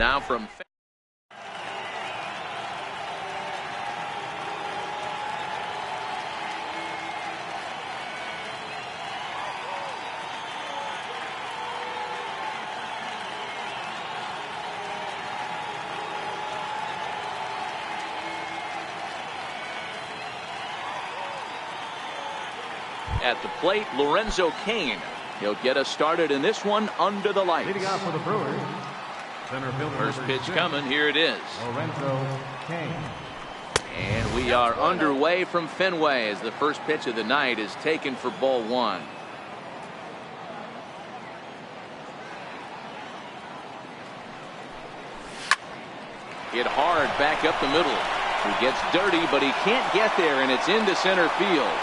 Now from at the plate, Lorenzo Cain. He'll get us started in this one under the lights. Leading off for the Brewers, center fielder First pitch coming. Here it is. Lorenzo Cain. And we are underway from Fenway as the first pitch of the night is taken for ball one. Hit hard back up the middle. He gets dirty, but he can't get there, and it's into center field.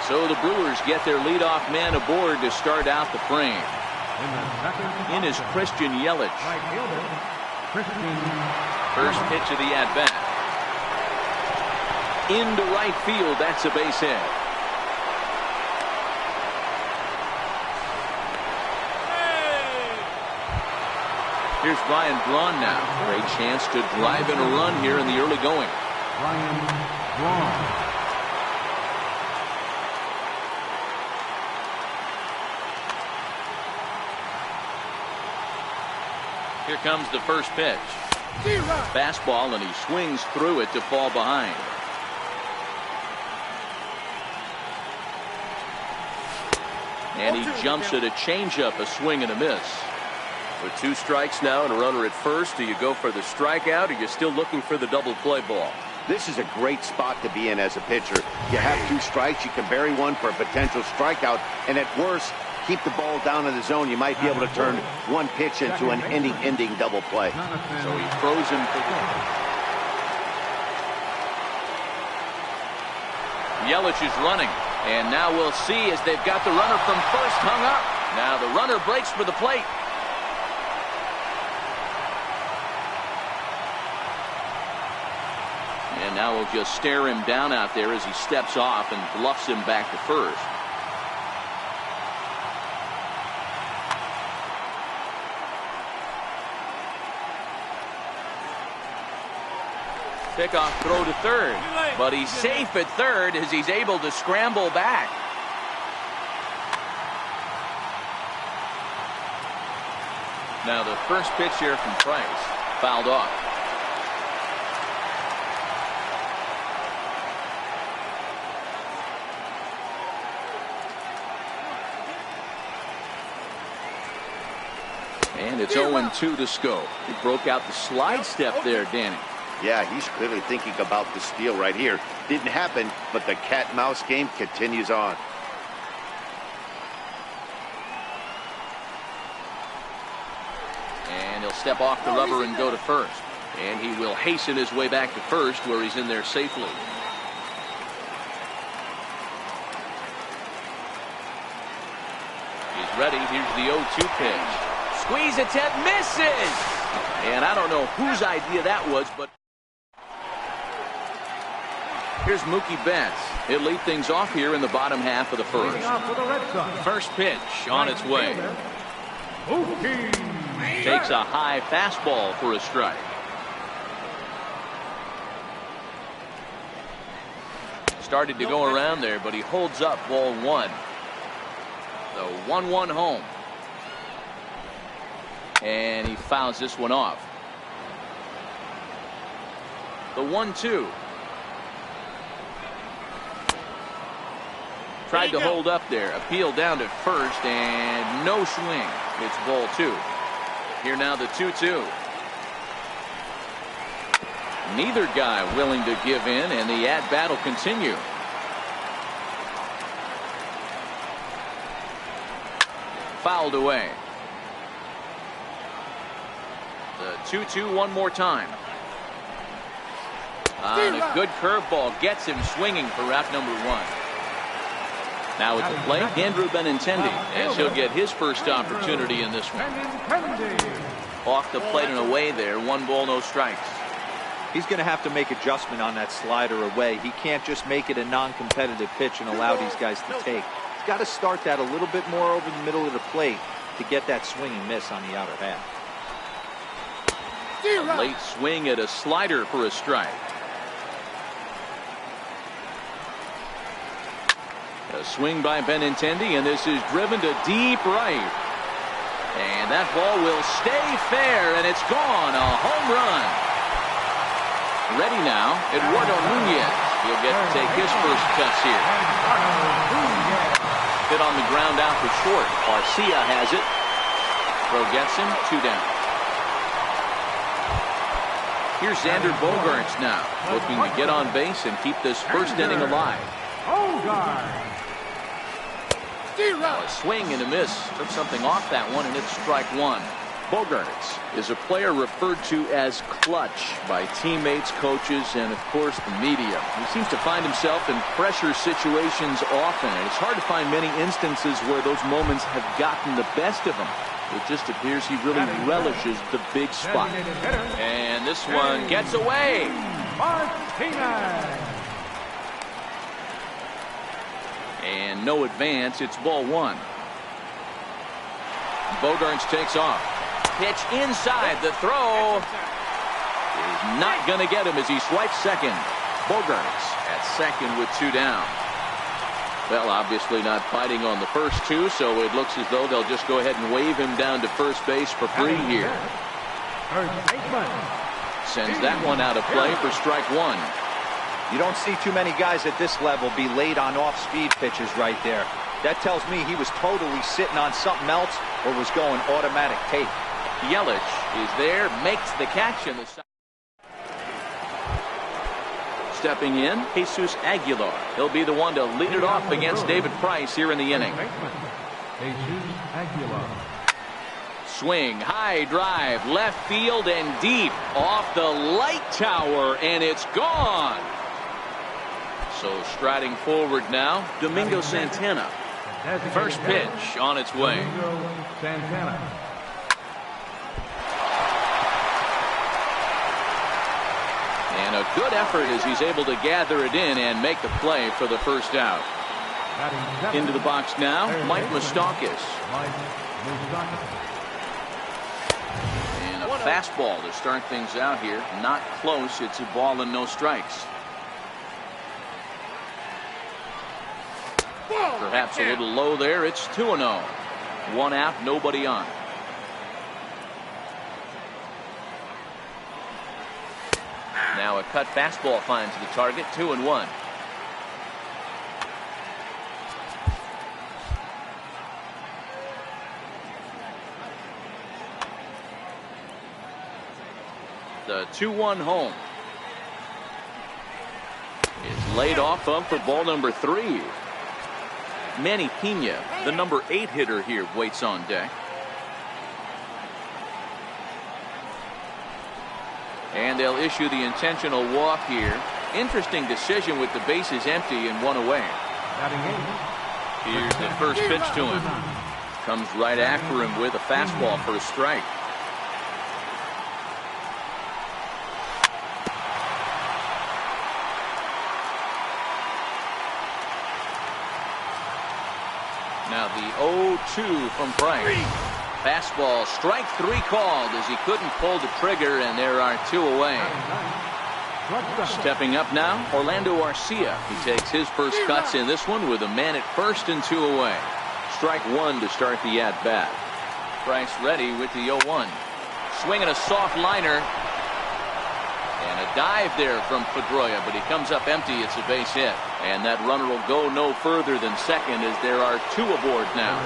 So the Brewers get their leadoff man aboard to start out the frame. In is Christian Yelich. First pitch of the at-bat. Into right field. That's a base hit. Here's Brian Braun now. Great chance to drive in a run here in the early going. Brian Braun. Here comes the first pitch. Fastball, and he swings through it to fall behind. And he jumps at a changeup, a swing and a miss. With 2 strikes now and a runner at first, do you go for the strikeout, or are you still looking for the double play ball? This is a great spot to be in as a pitcher. You have 2 strikes, you can bury one for a potential strikeout, and at worst, keep the ball down in the zone. You might be able to turn one pitch into an ending double play. So he throws him for the... Yelich is running, and now we'll see as they've got the runner from first hung up. Now the runner breaks for the plate. And now we'll just stare him down out there as he steps off and bluffs him back to first. Pickoff throw to third, but he's safe at third as he's able to scramble back. Now the first pitch here from Price, fouled off. And it's 0-2 to Scope. He broke out the slide step there, Danny. Yeah, he's clearly thinking about the steal right here. Didn't happen, but the cat-mouse game continues on. And he'll step off the rubber and go to first. And he will hasten his way back to first, where he's in there safely. He's ready. Here's the 0-2 pitch. Squeeze attempt, misses! And I don't know whose idea that was, but... Here's Mookie Betts. He'll lead things off here in the bottom half of the first. First pitch on its way. Takes a high fastball for a strike. Started to go around there, but he holds up ball one. The 1-1 home. And he fouls this one off. The 1-2. Tried to hold up there. Appeal down to first, and no swing. It's ball 2. Here now the 2-2. Neither guy willing to give in, and the at-bat will continue. Fouled away. The 2-2 one more time. And a good curveball gets him swinging for route number 1. Now at the plate, Andrew Benintendi, as he'll get his first opportunity in this one. Off the plate and away there, 1 ball, no strikes. He's going to have to make adjustment on that slider away. He can't just make it a non-competitive pitch and allow these guys to take. He's got to start that a little bit more over the middle of the plate to get that swing and miss on the outer half. A late swing at a slider for a strike. A swing by Benintendi, and this is driven to deep right. And that ball will stay fair, and it's gone. A home run. Ready now, Eduardo Nunez. He'll get to take his first cuts here. Hit on the ground out for short. Garcia has it. Throw gets him, 2 down. Here's Xander Bogaerts now, looking to get on base and keep this first inning alive. A swing and a miss. Took something off that one, and it's strike 1. Bogaerts is a player referred to as clutch by teammates, coaches, and of course the media. He seems to find himself in pressure situations often, and it's hard to find many instances where those moments have gotten the best of him. It just appears he really relishes the big spot. And this one gets away. And no advance. It's ball 1. Bogaerts takes off. Pitch inside. The throw is not going to get him as he swipes second. Bogaerts at second with 2 down. Well, obviously not fighting on the first 2, so it looks as though they'll just go ahead and wave him down to first base for free here. Sends that one out of play for strike 1. You don't see too many guys at this level be late on off-speed pitches right there. That tells me he was totally sitting on something else or was going automatic take. Yelich is there, makes the catch in the side. Stepping in, Jesus Aguilar. He'll be the one to lead it off against David Price here in the inning. Swing, high drive, left field and deep off the light tower, and it's gone. So striding forward now, Domingo Santana. First pitch on its way. And a good effort as he's able to gather it in and make the play for the first out. Into the box now, Mike Moustakas. And a fastball to start things out here. Not close. It's a ball and no strikes. Perhaps a little low there. It's 2-0. 1 out, nobody on. Now a cut fastball finds the target. 2-1. The 2-1 home. It's laid off of for ball number 3. Manny Pena, the number 8 hitter here, waits on deck. And they'll issue the intentional walk here. Interesting decision with the bases empty and 1 away. Here's the first pitch to him. Comes right after him with a fastball for a strike. Now the 0-2 from Price. Fastball, strike 3 called as he couldn't pull the trigger, and there are 2 away. Stepping up now, Orlando Arcia. He takes his first cuts in this one with a man at first and 2 away. Strike 1 to start the at-bat. Price ready with the 0-1. Swinging a soft liner. And a dive there from Pedroia, but he comes up empty. It's a base hit. And that runner will go no further than second as there are 2 aboard now.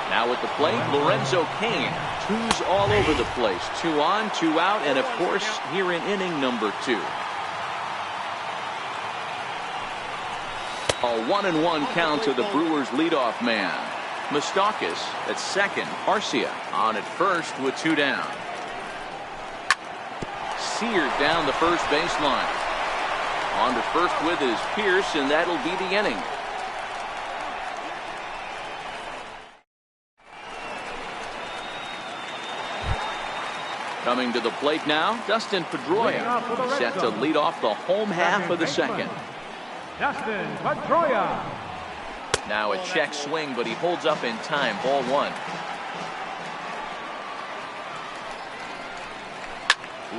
Now at the plate, Lorenzo Cain. 2s all over the place. 2 on, 2 out, and of course here in inning number 2. A 1-1 count to the Brewers leadoff man. Moustakas at second. Arcia on at first with 2 down. Seared down the first baseline. On to first with is Pierce, and that'll be the inning. Coming to the plate now, Dustin Pedroia, set to lead off the home half of the second. Dustin Pedroia. Now a check swing, but he holds up in time. Ball 1.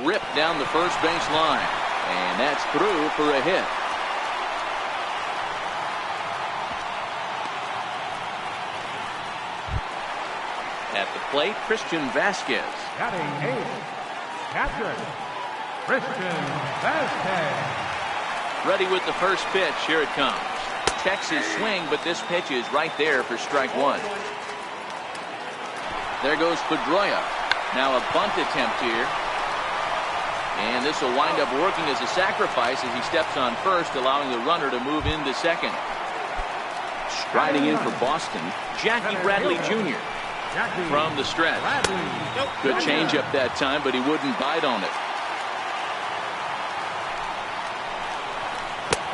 ripped down the first base line. And that's through for a hit. At the plate, Christian Vasquez. Batting eighth, catcher, Christian Vasquez. Ready with the first pitch. Here it comes. Checks his swing, but this pitch is right there for strike one. There goes Pedroia. Now a bunt attempt here. And this will wind up working as a sacrifice as he steps on first, allowing the runner to move into second. Striding in for Boston, Jackie Bradley Jr. from the stretch. Good changeup that time, but he wouldn't bite on it.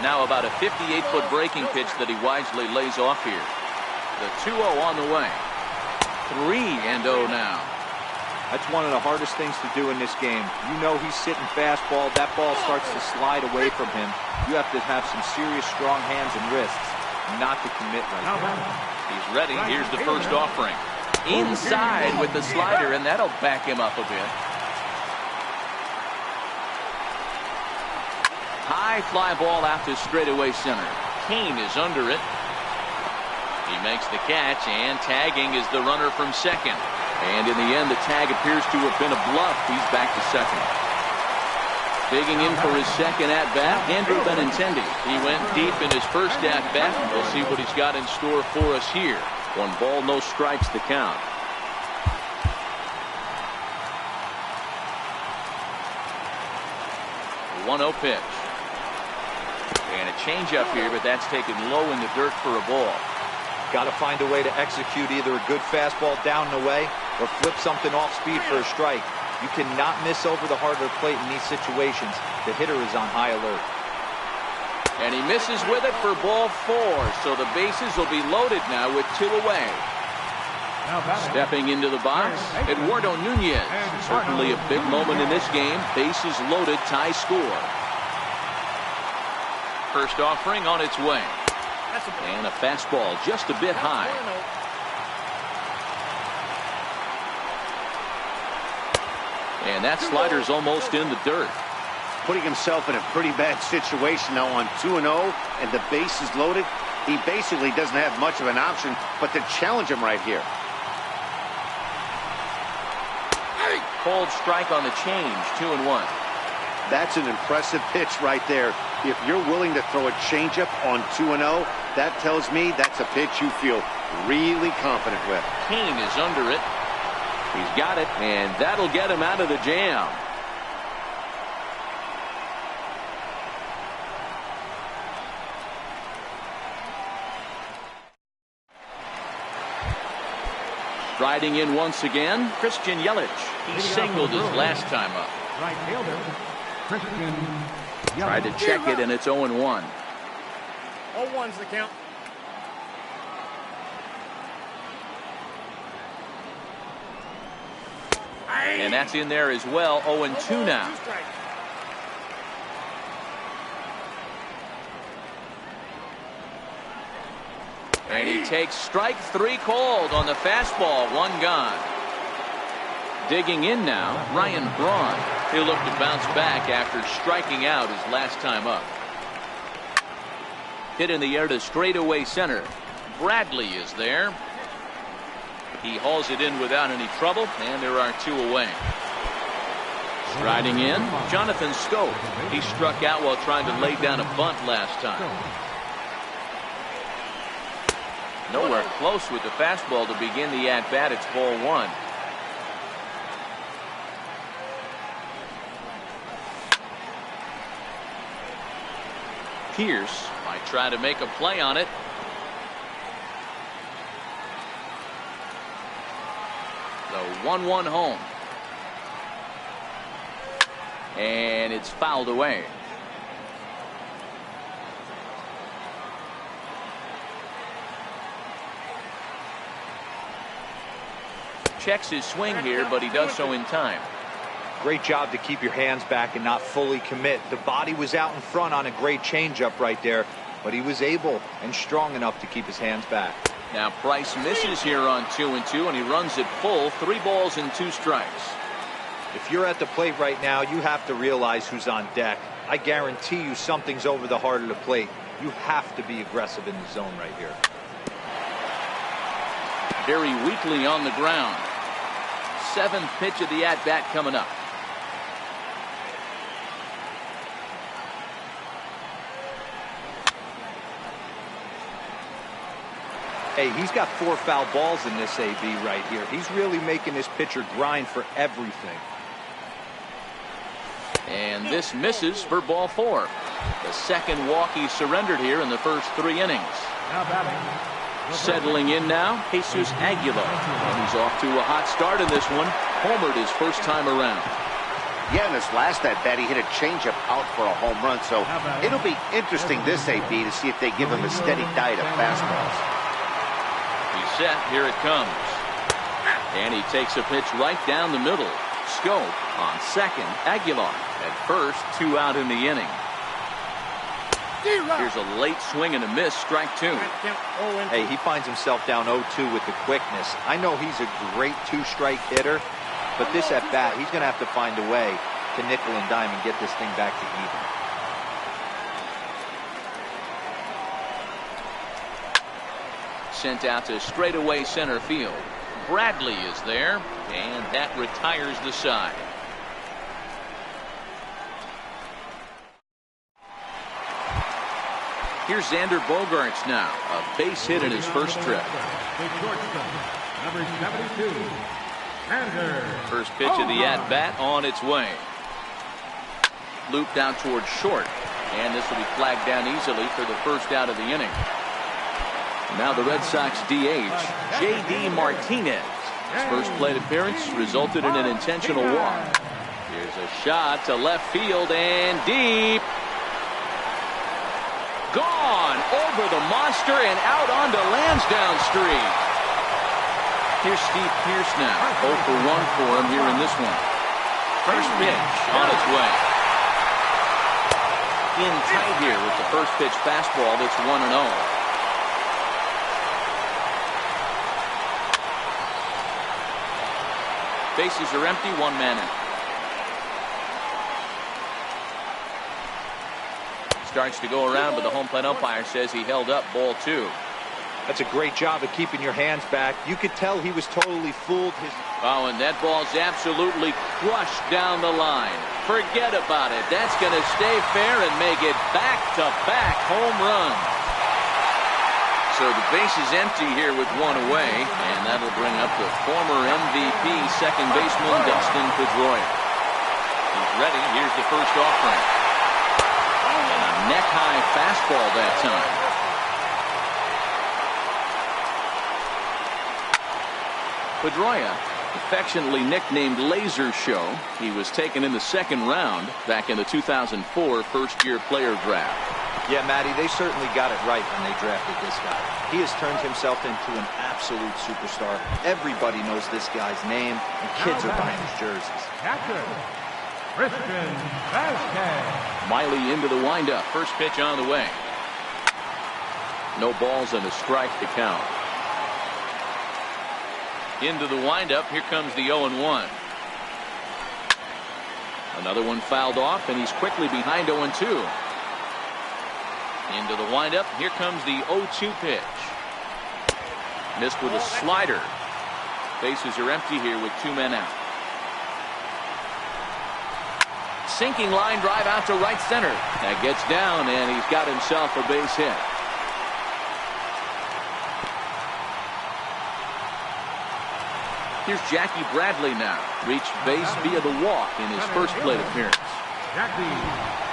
Now about a 58-foot breaking pitch that he wisely lays off here. The 2-0 on the way. 3-0 now. That's one of the hardest things to do in this game. You know he's sitting fastball. That ball starts to slide away from him. You have to have some serious strong hands and wrists not to commit right there. He's ready. Here's the first offering. Inside with the slider, and that'll back him up a bit. High fly ball out to straightaway center. Kane is under it. He makes the catch, and tagging is the runner from second. And in the end, the tag appears to have been a bluff. He's back to second. Digging in for his second at-bat, Andrew Benintendi. He went deep in his first at-bat. We'll see what he's got in store for us here. 1 ball, no strikes to count. The 1-0 pitch. And a changeup here, but that's taken low in the dirt for a ball. Got to find a way to execute either a good fastball down and away or flip something off speed for a strike. You cannot miss over the heart of the plate in these situations. The hitter is on high alert. And he misses with it for ball 4. So the bases will be loaded now with 2 away. Stepping into the box, Eduardo Nunez. Certainly a big moment in this game. Bases loaded, tie score. First offering on its way. And a fastball just a bit high. And that slider's almost in the dirt. Putting himself in a pretty bad situation now on 2-0, and the base is loaded. He basically doesn't have much of an option but to challenge him right here. Cold strike on the change, 2-1. That's an impressive pitch right there. If you're willing to throw a changeup on 2-0, that tells me that's a pitch you feel really confident with. Kane is under it. He's got it, and that'll get him out of the jam. Striding in once again, Christian Yelich. He singled his last time up. Right fielder, Christian Yelich. Tried to check it, and it's 0-1. 0-1's the count. And that's in there as well. 0-2 now. And he takes strike 3 called on the fastball. 1 gone. Digging in now, Ryan Braun. He'll look to bounce back after striking out his last time up. Hit in the air to straightaway center. Bradley is there. He hauls it in without any trouble, and there are 2 away. Striding in, Jonathan Scope. He struck out while trying to lay down a bunt last time. Nowhere close with the fastball to begin the at-bat. It's ball 1. Pierce might try to make a play on it. The 1-1 home. And it's fouled away. Checks his swing here, but he does so in time. Great job to keep your hands back and not fully commit. The body was out in front on a great changeup right there, but he was able and strong enough to keep his hands back. Now Price misses here on 2-2, and he runs it full. 3 balls and 2 strikes. If you're at the plate right now, you have to realize who's on deck. I guarantee you something's over the heart of the plate. You have to be aggressive in the zone right here. Very weakly on the ground. 7th pitch of the at-bat coming up. Hey, he's got 4 foul balls in this AB right here. He's really making this pitcher grind for everything. And this misses for ball 4. The second walk he surrendered here in the first 3 innings. Now batting. Settling in now, Jesus Aguilar. And he's off to a hot start in this one. Homered his first time around. Yeah, in this last at-bat, he hit a changeup out for a home run. So it'll be interesting this AB to see if they give him a steady diet of fastballs. He's set. Here it comes. And he takes a pitch right down the middle. Scope on second. Aguilar at first. 2 out in the inning. Here's a late swing and a miss. Strike 2. Hey, he finds himself down 0-2 with the quickness. I know he's a great 2-strike hitter, but this at bat, he's going to have to find a way to nickel and dime and get this thing back to even. Sent out to straightaway center field. Bradley is there, and that retires the side. Here's Xander Bogaerts now. A base hit in his first trip. Number 72. First pitch of the at-bat on its way. Looped out towards short. And this will be flagged down easily for the first out of the inning. Now the Red Sox DH, J.D. Martinez. His first plate appearance resulted in an intentional walk. Here's a shot to left field and deep. Gone over the monster and out onto Lansdowne Street. Here's Steve Pearce now. 0 for 1 for him here in this one. First pitch on its way. In tight here with the first pitch fastball that's 1-0. Bases are empty, 1 man in. Starts to go around, but the home plate umpire says he held up ball 2. That's a great job of keeping your hands back. You could tell he was totally fooled. Oh, and that ball's absolutely crushed down the line. Forget about it. That's going to stay fair and make it back-to-back home runs. So the base is empty here with 1 away, and that'll bring up the former MVP second baseman Dustin Pedroia. He's ready. Here's the first offering. And a neck-high fastball that time. Pedroia, affectionately nicknamed Laser Show. He was taken in the 2nd round back in the 2004 first-year player draft. Yeah, Matty, they certainly got it right when they drafted this guy. He has turned himself into an absolute superstar. Everybody knows this guy's name, and kids are buying his jerseys. Catcher, Christian Vasquez. Miley into the windup. First pitch on the way. No balls and a strike to count. Into the windup. Here comes the 0-1. Another one fouled off, and he's quickly behind 0-2. Into the windup. Here comes the 0-2 pitch. Missed with a slider. Bases are empty here with 2 men out. Sinking line drive out to right center. That gets down, and he's got himself a base hit. Here's Jackie Bradley now. Reached base via the walk in his first plate appearance. Jackie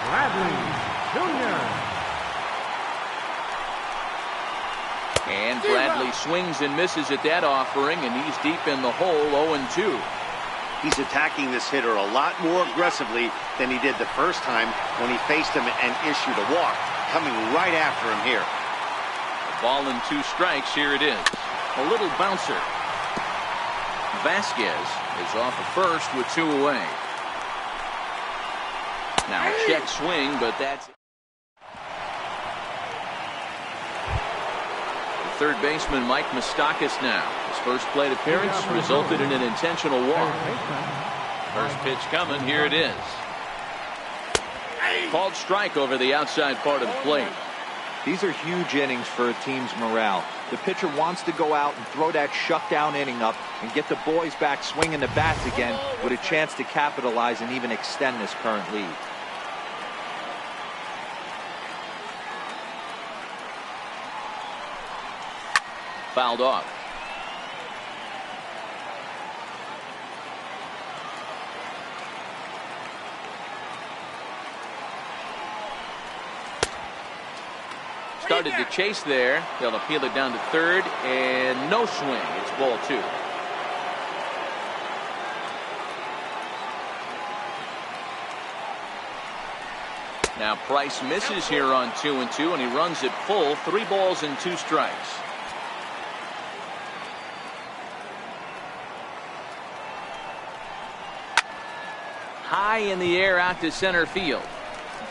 Bradley Jr. And Bradley swings and misses at that offering, and he's deep in the hole, 0-2. He's attacking this hitter a lot more aggressively than he did the first time when he faced him and issued a walk. Coming right after him here. A ball and 2 strikes. Here it is. A little bouncer. Vasquez is off at first with 2 away. Now a check swing, but that's it. Third baseman Mike Moustakas now. His first plate appearance resulted in an intentional walk. First pitch coming. Here it is. Called strike over the outside part of the plate. These are huge innings for a team's morale. The pitcher wants to go out and throw that shutdown inning up and get the boys back swinging the bats again with a chance to capitalize and even extend this current lead. Fouled off. Started to chase there. They'll appeal it down to third, and no swing. It's ball 2. Now Price misses here on 2-2, and he runs it full. 3 balls and 2 strikes. High in the air out to center field.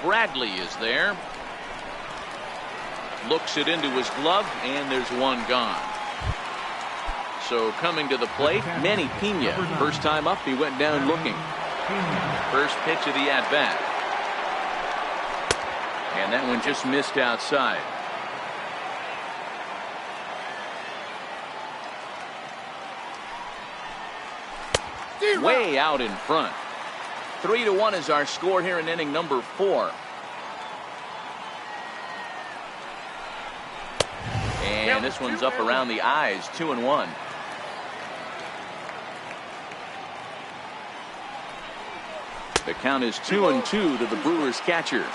Bradley is there. Looks it into his glove, and there's one gone. So coming to the plate, Manny Pena. First time up, he went down looking. First pitch of the at-bat. And that one just missed outside. Way out in front. 3-1 is our score here in inning number 4. And this one's up around the eyes. 2-1. The count is 2-2 to the Brewers catcher.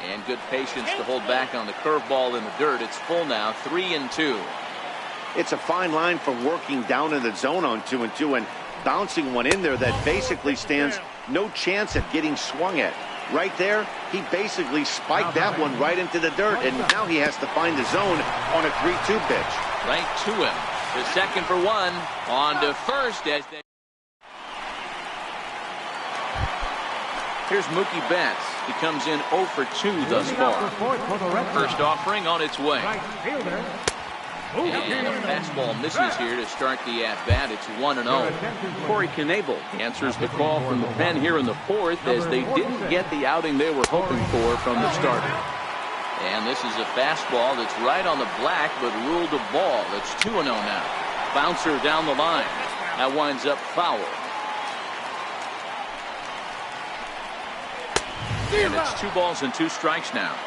And good patience to hold back on the curveball in the dirt. It's full now. 3-2. It's a fine line from working down in the zone on 2-2 and bouncing one in there that basically stands no chance at getting swung at. Right there, he basically spiked that one right into the dirt, and now he has to find the zone on a 3-2 pitch. Right to him. The second for 1. On to first as they... Here's Mookie Betts. He comes in 0 for 2 thus far. First offering on its way. And a fastball misses here to start the at-bat. It's 1-0. Corey Knebel answers the call from the pen here in the 4th as they didn't get the outing they were hoping for from the starter. And this is a fastball that's right on the black but ruled a ball. It's 2-0 now. Bouncer down the line. That winds up foul. And it's 2 balls and 2 strikes now.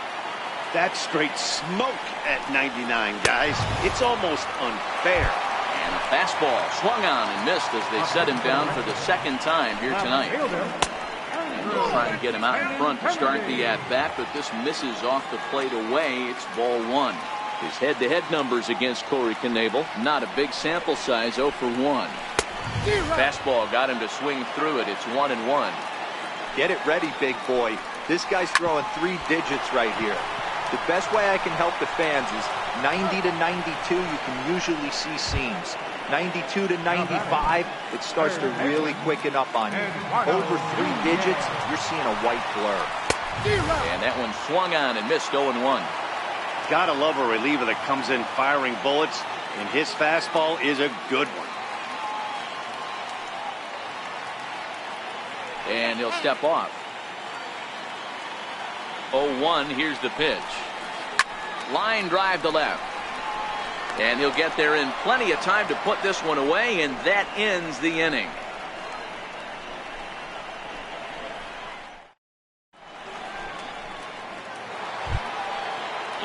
That's straight smoke at 99, guys. It's almost unfair. And a fastball swung on and missed as they set him down for the second time here tonight. And they'll try and get him out in front to start the at-bat, but this misses off the plate away. It's ball 1. His head-to-head numbers against Corey Knebel, not a big sample size, 0 for 1. Fastball got him to swing through it. It's 1-1. Get it ready, big boy. This guy's throwing 3 digits right here. The best way I can help the fans is 90 to 92, you can usually see seams. 92 to 95, it starts to really quicken up on you. Over 3 digits, you're seeing a white blur. And that one swung on and missed. 0-1. Gotta love a reliever that comes in firing bullets, and his fastball is a good one. And he'll step off. 0-1. Here's the pitch. Line drive to left. And he'll get there in plenty of time to put this one away, and that ends the inning.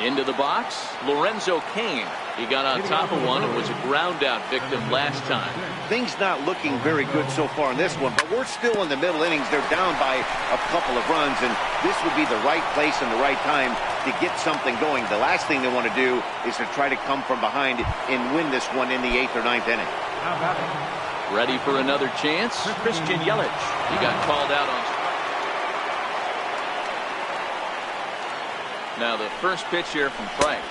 Into the box, Lorenzo Cain. He got on top of one and was a ground out victim last time. Things not looking very good so far in this one, but we're still in the middle innings. They're down by a couple of runs, and this would be the right place and the right time to get something going. The last thing they want to do is to try to come from behind and win this one in the 8th or 9th inning. Ready for another chance? Christian Yelich. He got called out on strike. Now the first pitch here from Price.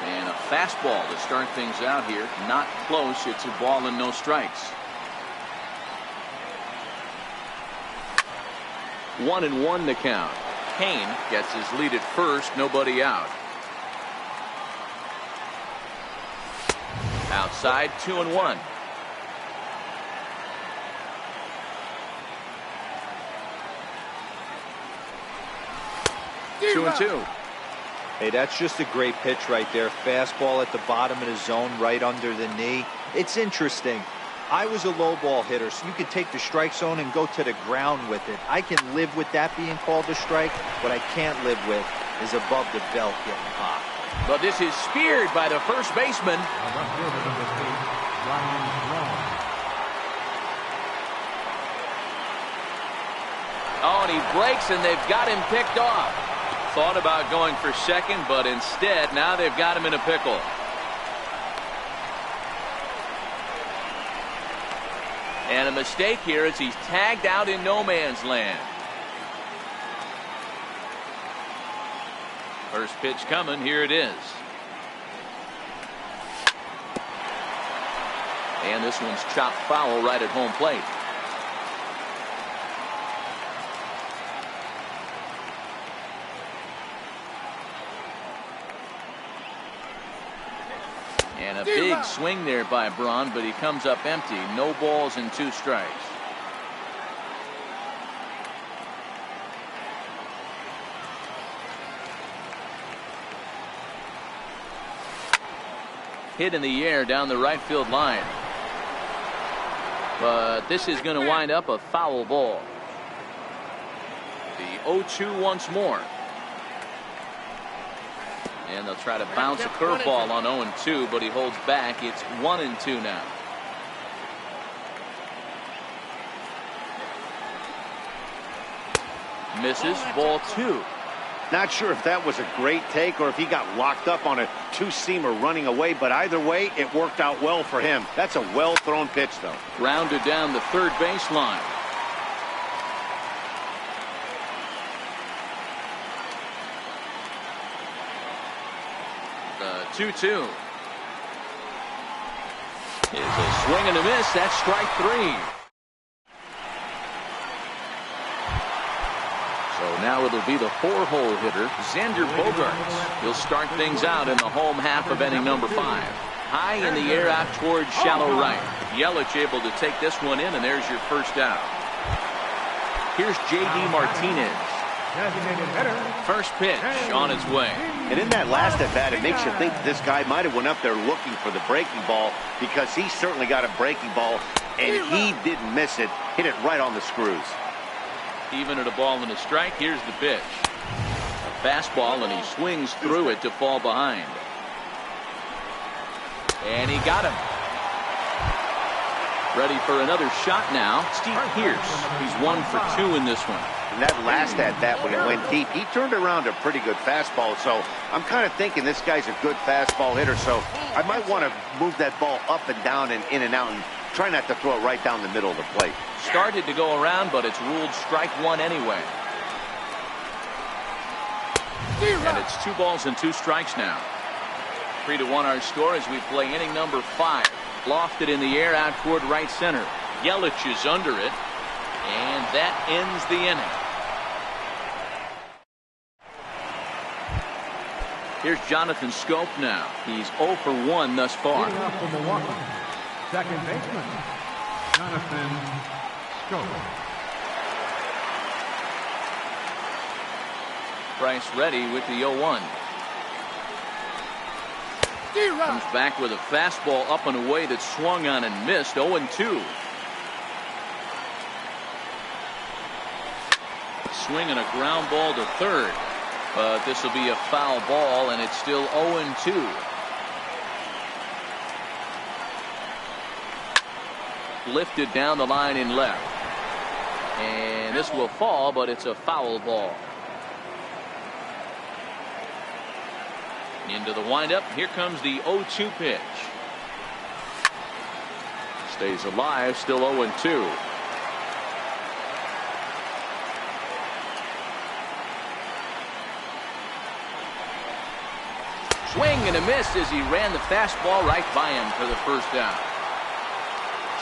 And a fastball to start things out here. Not close. It's a ball and no strikes. 1-1 the count. Cain gets his lead at first. Nobody out. Outside, 2-1. 2-2. Hey, that's just a great pitch right there. Fastball at the bottom of the zone, right under the knee. It's interesting. I was a low ball hitter, so you could take the strike zone and go to the ground with it. I can live with that being called a strike. What I can't live with is above the belt getting popped. But this is speared by the first baseman. Oh, and he breaks, and they've got him picked off. Thought about going for second, but instead, now they've got him in a pickle. And a mistake here as he's tagged out in no man's land. First pitch coming. Here it is. And this one's chopped foul right at home plate. And a big swing there by Braun, but he comes up empty. No balls and 2 strikes. Hit in the air down the right field line. But this is going to wind up a foul ball. The 0-2 once more. And they'll try to bounce a curveball on 0-2, but he holds back. It's 1-2 now. Misses, ball 2. Not sure if that was a great take or if he got locked up on a 2-seamer running away, but either way, it worked out well for him. That's a well-thrown pitch, though. Rounded down the third baseline. The 2-2. Is a swing and a miss. That's strike 3. So now it'll be the 4-hole hitter, Xander Bogaerts. He'll start things out in the home half of inning number 5. High in the air out towards shallow right. Yelich able to take this one in, and there's your first out. Here's J.D. Martinez. First pitch on its way. And in that last at bat, it makes you think this guy might have went up there looking for the breaking ball, because he certainly got a breaking ball, and he didn't miss it. Hit it right on the screws. Even at a ball and a strike, here's the pitch. A fastball, and he swings through it to fall behind. And he got him. Ready for another shot now, Steve Pearce. He's 1 for 2 in this one. And that last at bat, when it went deep, he turned around a pretty good fastball. So I'm kind of thinking this guy's a good fastball hitter. So I might want to move that ball up and down and in and out, and try not to throw it right down the middle of the plate. Started to go around, but it's ruled strike 1 anyway. And it's 2 balls and 2 strikes now. 3-1 our score as we play inning number 5. Lofted in the air out toward right center. Yelich is under it, and that ends the inning. Here's Jonathan Scope now. He's 0 for 1 thus far. Second baseman, Jonathan Scope. Price ready with the 0-1. Comes back with a fastball up and away that swung on and missed. 0-2. Swing and a ground ball to third. But this will be a foul ball, and it's still 0-2. Lifted down the line in left. And this will fall, but it's a foul ball. Into the windup. Here comes the 0-2 pitch. Stays alive, still 0-2. Swing and a miss as he ran the fastball right by him for the first down.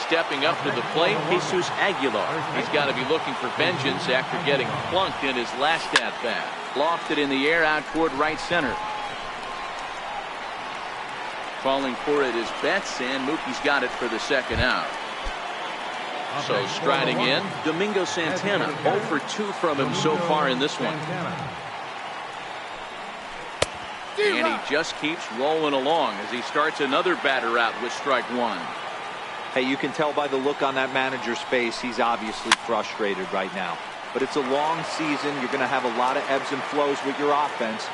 Stepping up to the plate, Jesus Aguilar. He's got to be looking for vengeance after getting plunked in his last at-bat. Lofted in the air out toward right center. calling for it is Betts, and Mookie's got it for the second out. So striding in, Domingo Santana. 0 for 2 from him so far in this one. And he just keeps rolling along as he starts another batter out with strike one. Hey, you can tell by the look on that manager's face, he's obviously frustrated right now. But it's a long season. You're going to have a lot of ebbs and flows with your offense.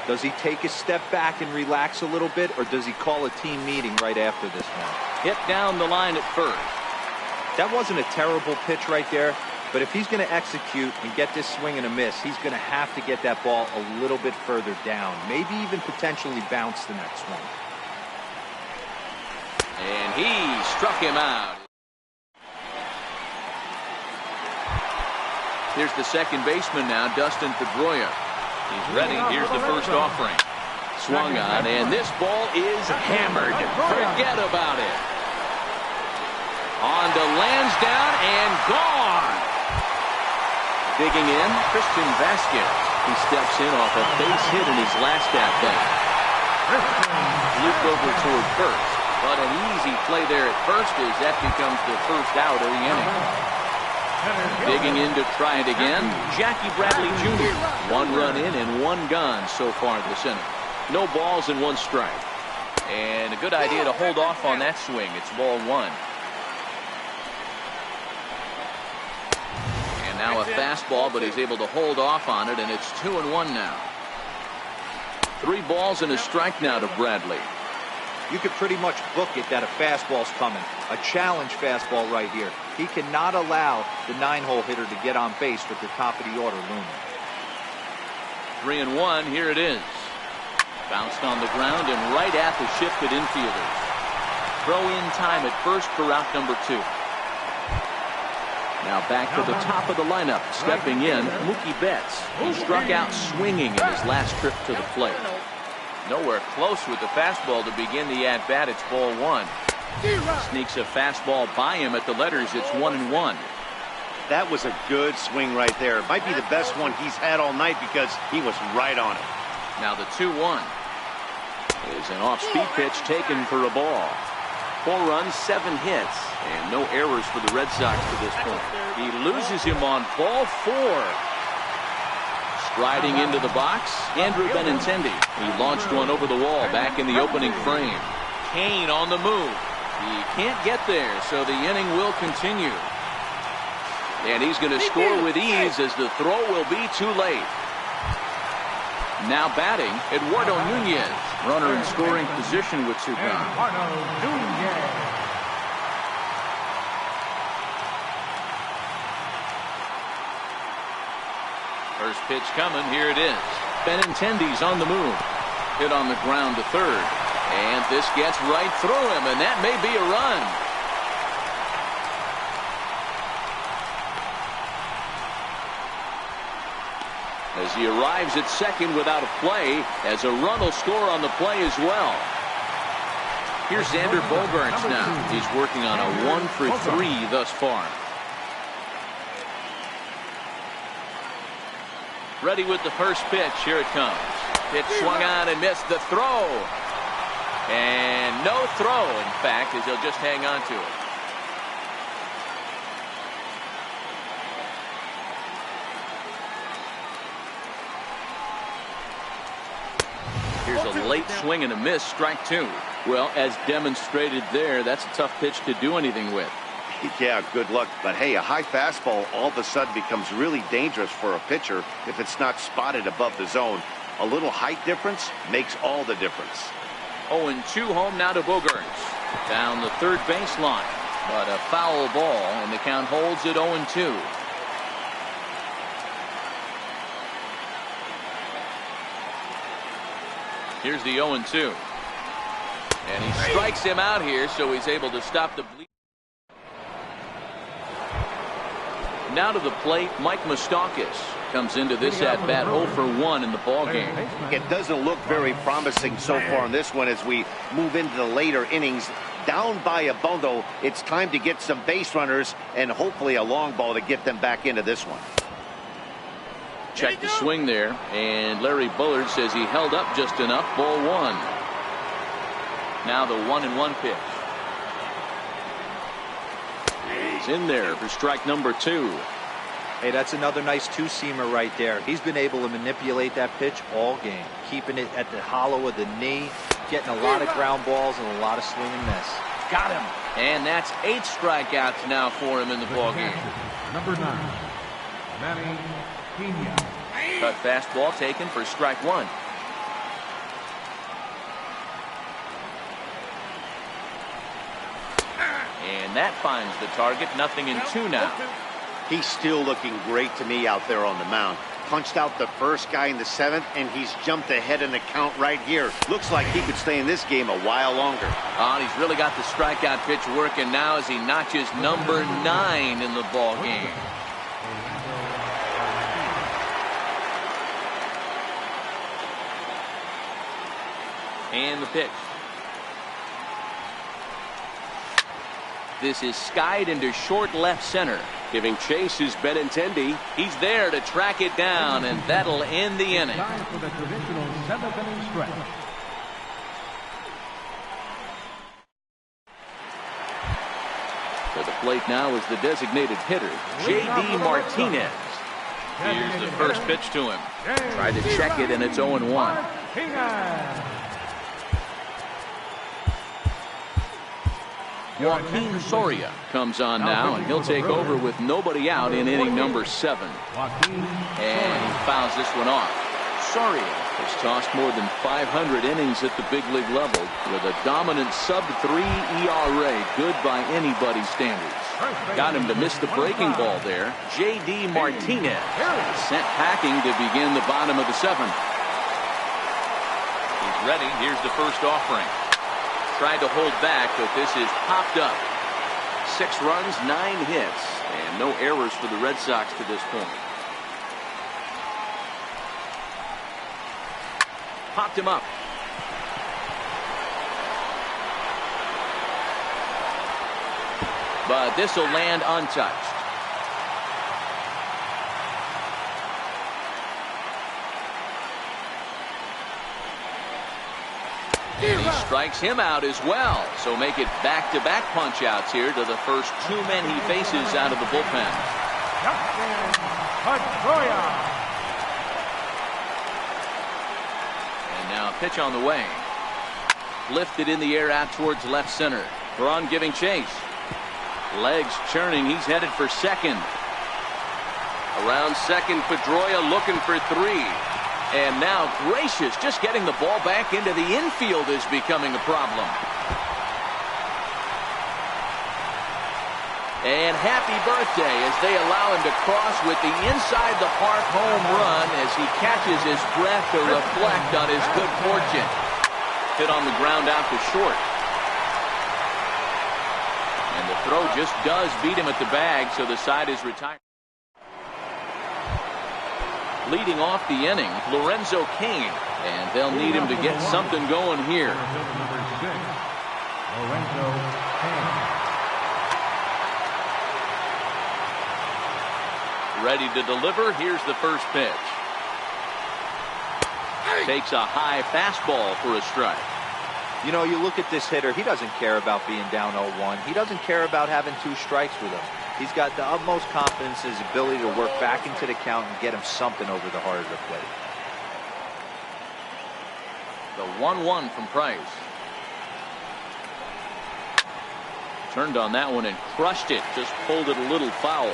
Does he take a step back and relax a little bit, or does he call a team meeting right after this one? Hit down the line at first. That wasn't a terrible pitch right there, but if he's going to execute and get this swing and a miss, he's going to have to get that ball a little bit further down, maybe even potentially bounce the next one. And he struck him out. Here's the second baseman now, Dustin Pedroia. He's ready. Here's the first offering. Swung on, and this ball is hammered. Forget about it. On to Lansdowne and gone. Digging in, Christian Vasquez. He steps in off a base hit in his last at-bat. Looped over toward first, but an easy play there at first as that becomes the first out of the inning. Digging in to try it again, Jackie Bradley Jr. 1 run in and 1 gone so far this inning. No balls and 1 strike. And a good idea to hold off on that swing. It's ball 1. And now a fastball, but he's able to hold off on it, and it's 2-1 now. 3 balls and a strike now to Bradley. You could pretty much book it that a fastball's coming. A challenge fastball right here. He cannot allow the 9-hole hitter to get on base with the top of the order looming. 3-1, here it is. Bounced on the ground and right at the shifted infielders. Throw in time at first for route number 2. Now back to the top of the lineup. Stepping in, Mookie Betts. He struck out swinging in his last trip to the plate. Nowhere close with the fastball to begin the at-bat. It's ball 1. Sneaks a fastball by him at the letters. It's 1-1. That was a good swing right there. Might be the best one he's had all night because he was right on it. Now the 2-1 is an off-speed pitch taken for a ball. 4 runs, 7 hits, and no errors for the Red Sox to this point. He loses him on ball 4. Striding into the box, Andrew Benintendi. He launched one over the wall back in the opening frame. Kane on the move. He can't get there, so the inning will continue. And he's going to score with ease as the throw will be too late. Now batting, Eduardo Nunez. Runner in scoring position with 2 gone. First pitch coming. Here it is. Benintendi's on the move. Hit on the ground to third. And this gets right through him, and that may be a run. As he arrives at second without a play, as a run will score on the play as well. Here's Xander Bogaerts now. He's working on a 1 for 3 thus far. Ready with the first pitch. Here it comes. Pitch swung on and missed the throw. And no throw, in fact, as he'll just hang on to it. Here's a late swing and a miss, strike 2. Well, as demonstrated there, that's a tough pitch to do anything with. Yeah, good luck. But hey, a high fastball all of a sudden becomes really dangerous for a pitcher if it's not spotted above the zone. A little height difference makes all the difference. 0-2 home now to Bogaerts. Down the third baseline, but a foul ball, and the count holds at 0-2. Here's the 0-2. And he strikes him out here, so he's able to stop the bleed. Now to the plate, Mike Moustakas comes into this at-bat 0 for 1 in the ballgame. It doesn't look very promising so far in this one as we move into the later innings. Down by a bundle, it's time to get some base runners and hopefully a long ball to get them back into this one. Check the swing there, and Larry Bullard says he held up just enough. Ball 1. Now the 1-1 pitch. He's in there for strike number 2. Hey, that's another nice two-seamer right there. He's been able to manipulate that pitch all game, keeping it at the hollow of the knee, getting a lot of ground balls and a lot of swing and miss. Got him. And that's 8 strikeouts now for him in the ballgame. Number 9, Manny Pena. Cut fastball taken for strike 1. And that finds the target. 0-2 now. He's still looking great to me out there on the mound. Punched out the first guy in the 7th, and he's jumped ahead in the count right here. Looks like he could stay in this game a while longer. And he's really got the strikeout pitch working now as he notches number 9 in the ball game. And the pitch. This is skied into short left center. Giving chase is Benintendi. He's there to track it down, and that'll end the inning. Time for the traditional 7th inning stretch. To the plate now is the designated hitter, J.D. Martinez. Here's the first pitch to him. Tried to check it, and it's 0-1. Joaquin Soria comes on now, and he'll take over with nobody out in inning number 7. And he fouls this one off. Soria has tossed more than 500 innings at the big league level with a dominant sub-3 ERA, good by anybody's standards. Got him to miss the breaking ball there. J.D. Martinez sent packing to begin the bottom of the 7th. He's ready. Here's the first offering. Tried to hold back, but this is popped up. 6 runs, 9 hits, and no errors for the Red Sox to this point. Popped him up. But this will land untouched. And he strikes him out as well. So make it back-to-back punch-outs here to the first 2 men he faces out of the bullpen. And now a pitch on the way. Lifted in the air out towards left center. Braun giving chase. Legs churning. He's headed for second. Around second, Pedroia looking for 3. And now Gracious just getting the ball back into the infield is becoming a problem. And happy birthday as they allow him to cross with the inside the park home run as he catches his breath to reflect on his good fortune. Hit on the ground out to short. And the throw just does beat him at the bag, so the side is retired. Leading off the inning, Lorenzo Cain, and they'll need him to get something going here. Number 6, Lorenzo Cain. Ready to deliver. Here's the first pitch. Takes a high fastball for a strike. You know, you look at this hitter, he doesn't care about being down 0-1. He doesn't care about having 2 strikes with him. He's got the utmost confidence in his ability to work back into the count and get him something over the heart of the plate. The 1-1 from Price. Turned on that one and crushed it. Just pulled it a little foul.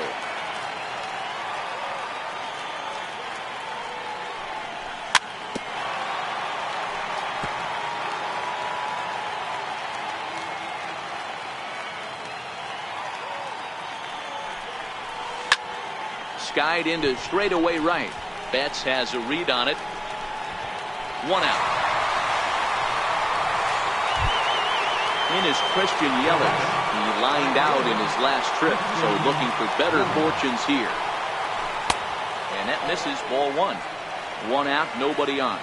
Skied into straightaway right. Betts has a read on it. 1 out. In is Christian Yelich. He lined out in his last trip, so looking for better fortunes here. And that misses, ball 1. 1 out, nobody on.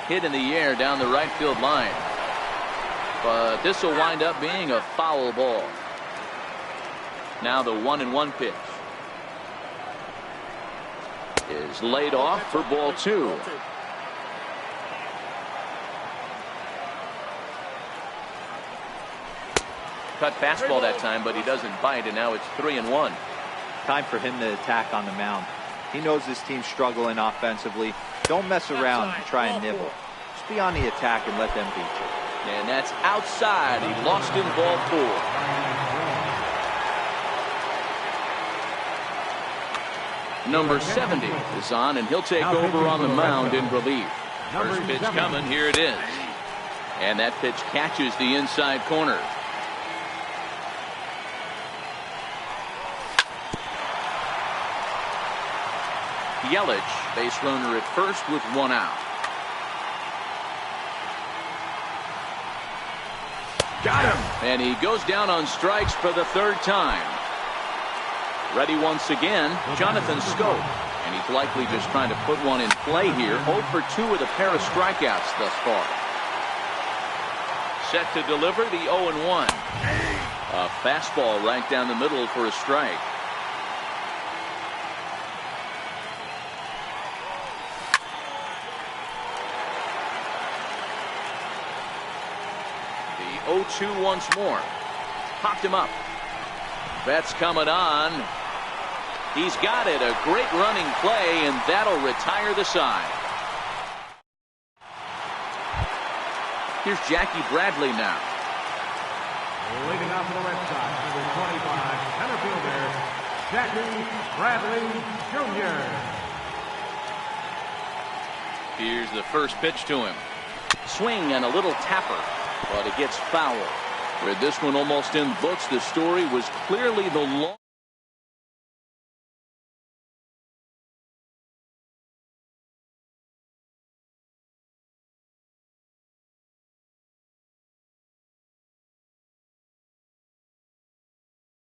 Hit in the air down the right field line. But this will wind up being a foul ball. Now the 1-1 pitch. is laid off for ball 2. Cut fastball that time, but he doesn't bite, and now it's 3-1. Time for him to attack on the mound. He knows his team's struggling offensively. Don't mess around and try and nibble. Just be on the attack and let them beat you. And that's outside. He lost in ball 4. Number 70 is on, and he'll take over on the mound in relief. First pitch coming. Here it is. And that pitch catches the inside corner. Yelich, base runner at first with 1 out. Got him. And he goes down on strikes for the 3rd time. Ready once again, Jonathan Scope. And he's likely just trying to put one in play here. 0 for 2 with a pair of strikeouts thus far. Set to deliver the 0-1. A fastball right down the middle for a strike. The 0-2 once more. Popped him up. That's coming on. He's got it. A great running play, and that'll retire the side. Here's Jackie Bradley now. Leading off to the Red Sox, number 25, center fielder, Jackie Bradley Jr. Here's the first pitch to him. Swing and a little tapper, but it gets foul. With this one almost in books, the story was clearly the long.